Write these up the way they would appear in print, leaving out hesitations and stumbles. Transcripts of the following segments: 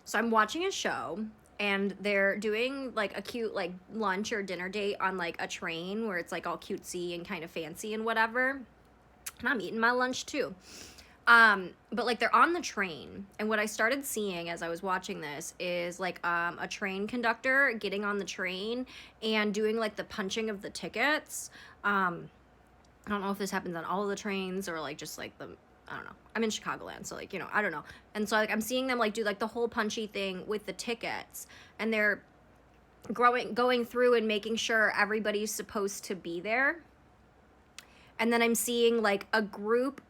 So I'm watching a show and they're doing like a cute like lunch or dinner date on like a train where it's like all cutesy and kind of fancy and whatever. And I'm eating my lunch too. But like they're on the train, and what I started seeing as I was watching this is like a train conductor getting on the train and doing like the punching of the tickets. I don't know if this happens on all of the trains or like just like the, I don't know. I'm in Chicagoland, so like, I don't know. And so like I'm seeing them like do like the whole punchy thing with the tickets, and they're going through and making sure everybody's supposed to be there. And then I'm seeing like a group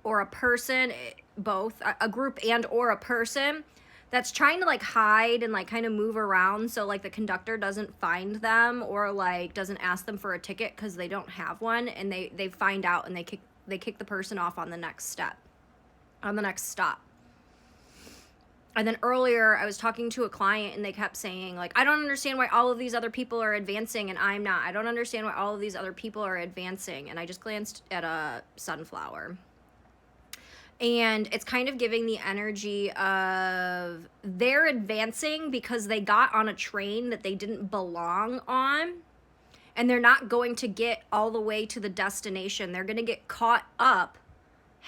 or a person, both a group and or a person that's trying to like hide and like kind of move around so like the conductor doesn't find them or like doesn't ask them for a ticket because they don't have one, and they find out and they kick the person off on the next stop. And then earlier I was talking to a client and they kept saying like, I don't understand why all of these other people are advancing and I'm not. I don't understand why all of these other people are advancing. And I just glanced at a sunflower. And it's kind of giving the energy of they're advancing because they got on a train that they didn't belong on. And they're not going to get all the way to the destination. They're going to get caught up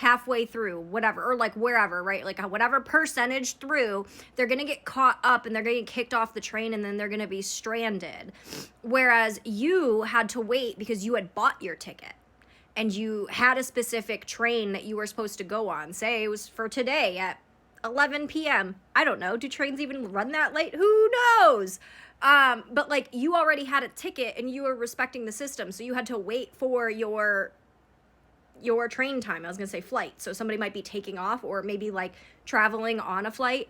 halfway through, whatever, or like wherever, right? Like whatever percentage through, they're going to get caught up and they're going to get kicked off the train, and then they're going to be stranded. Whereas you had to wait because you had bought your ticket and you had a specific train that you were supposed to go on. Say it was for today at 11 p.m. I don't know. Do trains even run that late? Who knows? But like you already had a ticket and you were respecting the system. So you had to wait for your train time. I was going to say flight. So somebody might be taking off or maybe like traveling on a flight.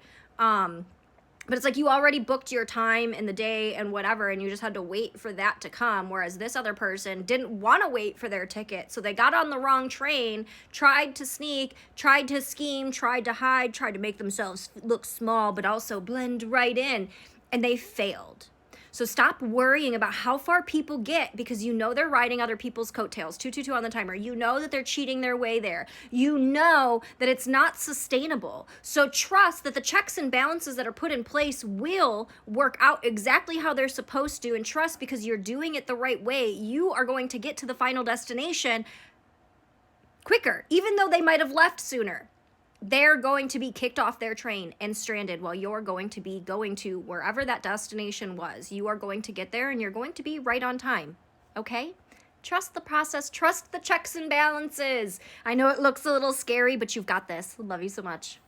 But it's like you already booked your time in the day and whatever, and you just had to wait for that to come. Whereas this other person didn't want to wait for their ticket. So they got on the wrong train, tried to sneak, tried to scheme, tried to hide, tried to make themselves look small, but also blend right in. And they failed. So stop worrying about how far people get because you know they're riding other people's coattails. 222 on the timer. You know that they're cheating their way there. You know that it's not sustainable. So trust that the checks and balances that are put in place will work out exactly how they're supposed to, and trust because you're doing it the right way, you are going to get to the final destination quicker, even though they might have left sooner. They're going to be kicked off their train and stranded while you're going to be going to wherever that destination was. You are going to get there and you're going to be right on time. Okay? Trust the process. Trust the checks and balances. I know it looks a little scary, but you've got this. Love you so much.